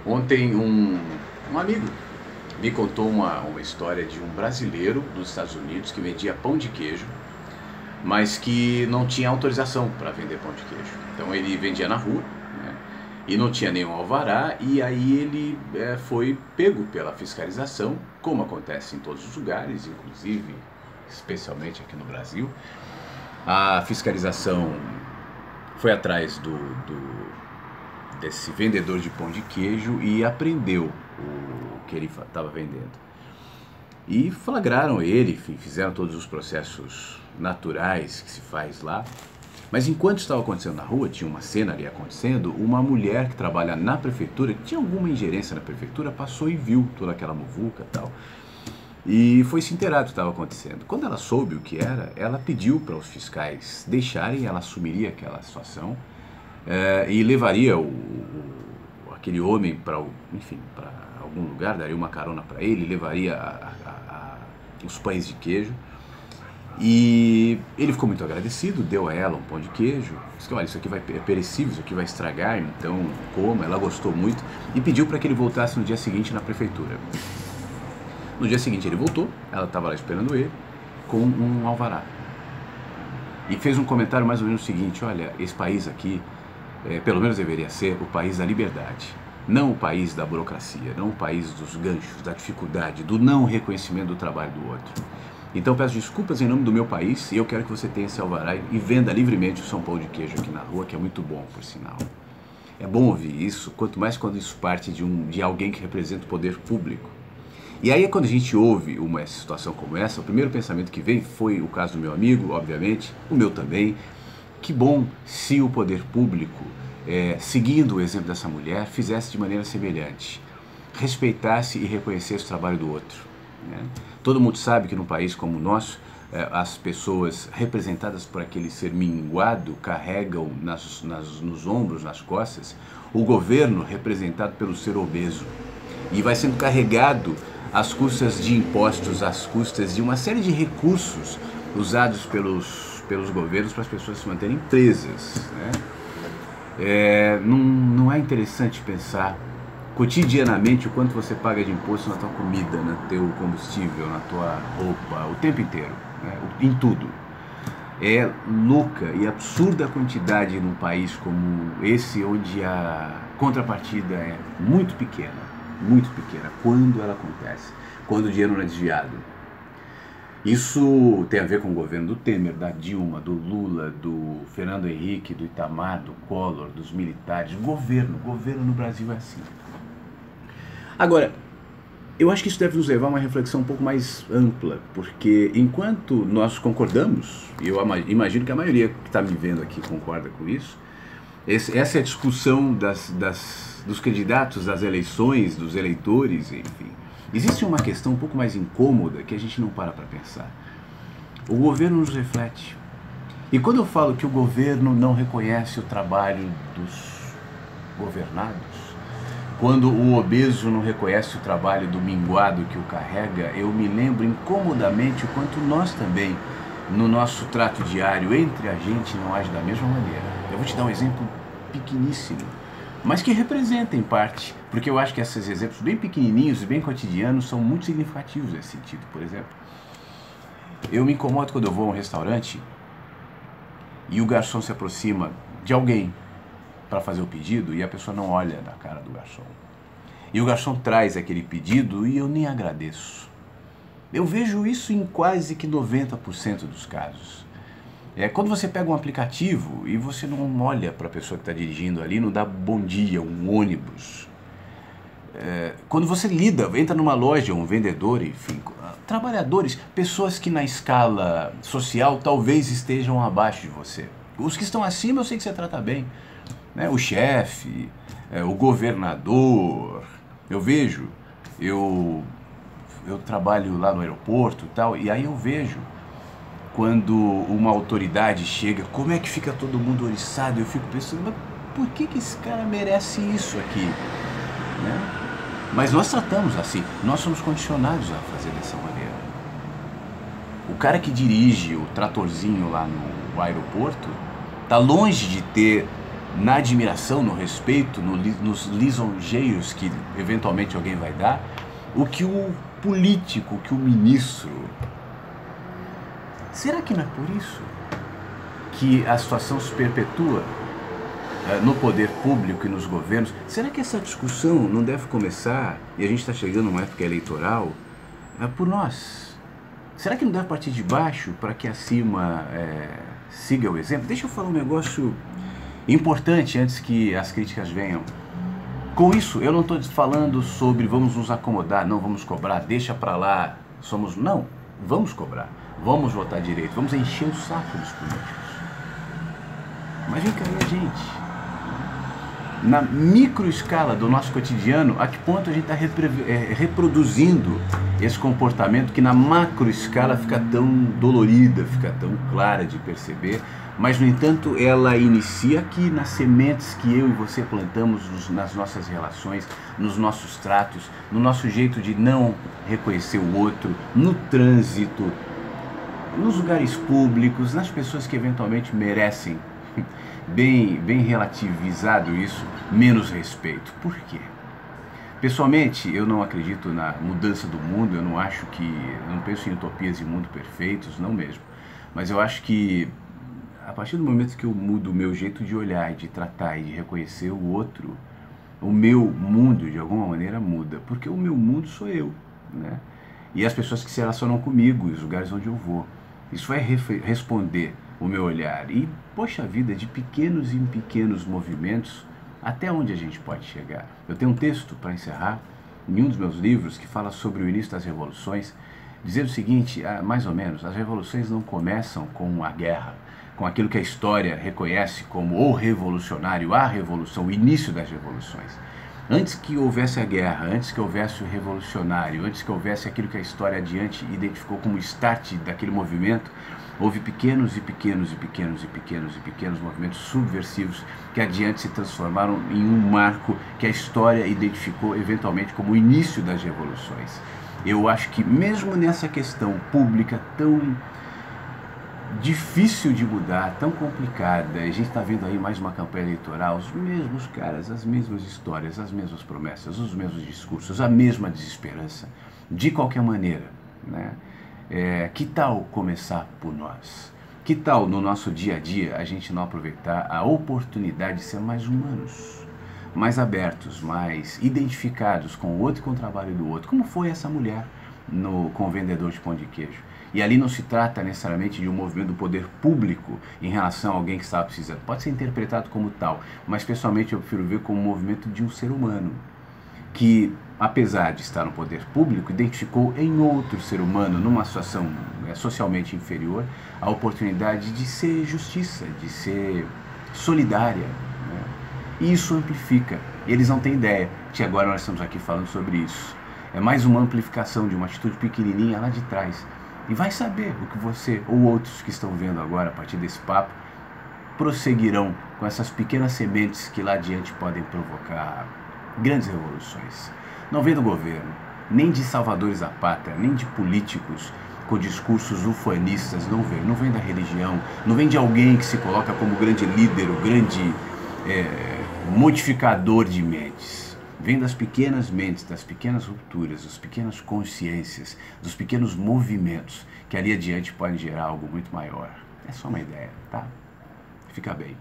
Ontem um amigo me contou uma história de um brasileiro nos Estados Unidos que vendia pão de queijo, mas que não tinha autorização para vender pão de queijo. Então ele vendia na rua, né, e não tinha nenhum alvará, e aí ele foi pego pela fiscalização, como acontece em todos os lugares, inclusive, especialmente aqui no Brasil. A fiscalização foi atrás desse vendedor de pão de queijo e apreendeu o que ele estava vendendo. E flagraram ele, fizeram todos os processos naturais que se faz lá. Mas enquanto estava acontecendo na rua, tinha uma cena ali acontecendo, uma mulher que trabalha na prefeitura, que tinha alguma ingerência na prefeitura, passou e viu toda aquela muvuca e tal. E foi se inteirar do que estava acontecendo. Quando ela soube o que era, ela pediu para os fiscais deixarem, ela assumiria aquela situação, e levaria aquele homem para, enfim, para algum lugar, daria uma carona para ele, levaria os pães de queijo. E ele ficou muito agradecido, deu a ela um pão de queijo, disse que olha, isso aqui é perecível, isso aqui vai estragar, então coma. Ela gostou muito e pediu para que ele voltasse no dia seguinte na prefeitura. No dia seguinte ele voltou, ela estava lá esperando ele, com um alvará. E fez um comentário mais ou menos o seguinte: olha, esse país aqui, pelo menos deveria ser o país da liberdade, não o país da burocracia, não o país dos ganchos, da dificuldade, do não reconhecimento do trabalho do outro. Então peço desculpas em nome do meu país e eu quero que você tenha esse alvará e venda livremente o seu pão de queijo aqui na rua, que é muito bom, por sinal. É bom ouvir isso, quanto mais quando isso parte de alguém que representa o poder público. E aí quando a gente ouve uma situação como essa, o primeiro pensamento que vem foi o caso do meu amigo, obviamente, o meu também. Que bom se o poder público, seguindo o exemplo dessa mulher, fizesse de maneira semelhante, respeitasse e reconhecesse o trabalho do outro, né? Todo mundo sabe que num país como o nosso, as pessoas representadas por aquele ser minguado carregam nos ombros, nas costas, o governo representado pelo ser obeso. E vai sendo carregado às custas de impostos, às custas de uma série de recursos usados pelos governos para as pessoas se manterem presas, né? Não é interessante pensar cotidianamente o quanto você paga de imposto na tua comida, no teu combustível, na tua roupa, o tempo inteiro, né? Em tudo. É louca e absurda a quantidade num país como esse, onde a contrapartida é muito pequena, quando ela acontece, quando o dinheiro não é desviado. Isso tem a ver com o governo do Temer, da Dilma, do Lula, do Fernando Henrique, do Itamar, do Collor, dos militares. Governo no Brasil é assim. Agora, eu acho que isso deve nos levar a uma reflexão um pouco mais ampla, porque enquanto nós concordamos, e eu imagino que a maioria que está me vendo aqui concorda com isso, essa é a discussão dos candidatos, das eleições, dos eleitores, enfim. Existe uma questão um pouco mais incômoda que a gente não para pensar. O governo nos reflete. E quando eu falo que o governo não reconhece o trabalho dos governados, quando o obeso não reconhece o trabalho do minguado que o carrega, eu me lembro incomodamente o quanto nós também, no nosso trato diário entre a gente, não age da mesma maneira. Eu vou te dar um exemplo pequeníssimo, mas que representa em parte, porque eu acho que esses exemplos bem pequenininhos e bem cotidianos são muito significativos nesse sentido. Por exemplo, eu me incomodo quando eu vou a um restaurante e o garçom se aproxima de alguém para fazer o pedido e a pessoa não olha na cara do garçom. E o garçom traz aquele pedido e eu nem agradeço. Eu vejo isso em quase que 90% dos casos. Quando você pega um aplicativo e você não olha para a pessoa que está dirigindo ali, não dá bom dia, um ônibus. Quando você entra numa loja, um vendedor, enfim, trabalhadores, pessoas que na escala social talvez estejam abaixo de você. Os que estão acima eu sei que você trata bem, né? O chefe, o governador. Eu trabalho lá no aeroporto e tal, e aí eu vejo quando uma autoridade chega, como é que fica todo mundo oriçado. Eu fico pensando, mas por que esse cara merece isso aqui, né? Mas nós tratamos assim, nós somos condicionados a fazer dessa maneira. O cara que dirige o tratorzinho lá no aeroporto está longe de ter na admiração, no respeito, nos lisonjeios que eventualmente alguém vai dar, o que o político, o que o ministro. Será que não é por isso que a situação se perpetua no poder público e nos governos? Será que essa discussão não deve começar, e a gente está chegando numa época eleitoral, por nós? Será que não deve partir de baixo para que acima siga o exemplo? Deixa eu falar um negócio importante antes que as críticas venham. Com isso, eu não estou falando sobre vamos nos acomodar, não vamos cobrar, deixa para lá, não, vamos cobrar, vamos votar direito, vamos encher o saco dos políticos. Mas vem cá aí a gente. Na microescala do nosso cotidiano, a que ponto a gente está reproduzindo esse comportamento que na macroescala fica tão dolorida, fica tão clara de perceber, mas no entanto ela inicia aqui nas sementes que eu e você plantamos nas nossas relações, nos nossos tratos, no nosso jeito de não reconhecer o outro, no trânsito, nos lugares públicos, nas pessoas que eventualmente merecem, bem relativizado isso, menos respeito. Por quê? Pessoalmente, eu não acredito na mudança do mundo, eu não penso em utopias e mundo perfeitos, não mesmo. Mas eu acho que a partir do momento que eu mudo o meu jeito de olhar, de tratar e de reconhecer o outro, o meu mundo de alguma maneira muda, porque o meu mundo sou eu, né? E as pessoas que se relacionam comigo, os lugares onde eu vou. Isso vai responder o meu olhar. E, poxa vida, de pequenos em pequenos movimentos, até onde a gente pode chegar? Eu tenho um texto para encerrar, em um dos meus livros, que fala sobre o início das revoluções, dizendo o seguinte, mais ou menos, as revoluções não começam com a guerra, com aquilo que a história reconhece como o revolucionário, a revolução, o início das revoluções. Antes que houvesse a guerra, antes que houvesse o revolucionário, antes que houvesse aquilo que a história adiante identificou como start daquele movimento, houve pequenos e pequenos e pequenos e pequenos e pequenos movimentos subversivos que adiante se transformaram em um marco que a história identificou eventualmente como o início das revoluções. Eu acho que mesmo nessa questão pública tão difícil de mudar, tão complicada, a gente está vendo aí mais uma campanha eleitoral, os mesmos caras, as mesmas histórias, as mesmas promessas, os mesmos discursos, a mesma desesperança, de qualquer maneira, né? Que tal começar por nós? Que tal no nosso dia a dia a gente não aproveitar a oportunidade de ser mais humanos, mais abertos, mais identificados com o outro e com o trabalho do outro, como foi essa mulher com o vendedor de pão de queijo? E ali não se trata necessariamente de um movimento do poder público em relação a alguém que estava precisando. Pode ser interpretado como tal, mas pessoalmente eu prefiro ver como um movimento de um ser humano que, apesar de estar no poder público, identificou em outro ser humano, numa situação socialmente inferior, a oportunidade de ser justiça, de ser solidária, né? E isso amplifica. E eles não têm ideia que agora nós estamos aqui falando sobre isso. É mais uma amplificação de uma atitude pequenininha lá de trás. E vai saber o que você ou outros que estão vendo agora a partir desse papo prosseguirão com essas pequenas sementes que lá adiante podem provocar grandes revoluções. Não vem do governo, nem de salvadores da pátria, nem de políticos com discursos ufanistas, não vem da religião, não vem de alguém que se coloca como grande líder, o grande modificador de mentes. Vem das pequenas mentes, das pequenas rupturas, das pequenas consciências, dos pequenos movimentos que ali adiante podem gerar algo muito maior. É só uma ideia, tá? Fica bem.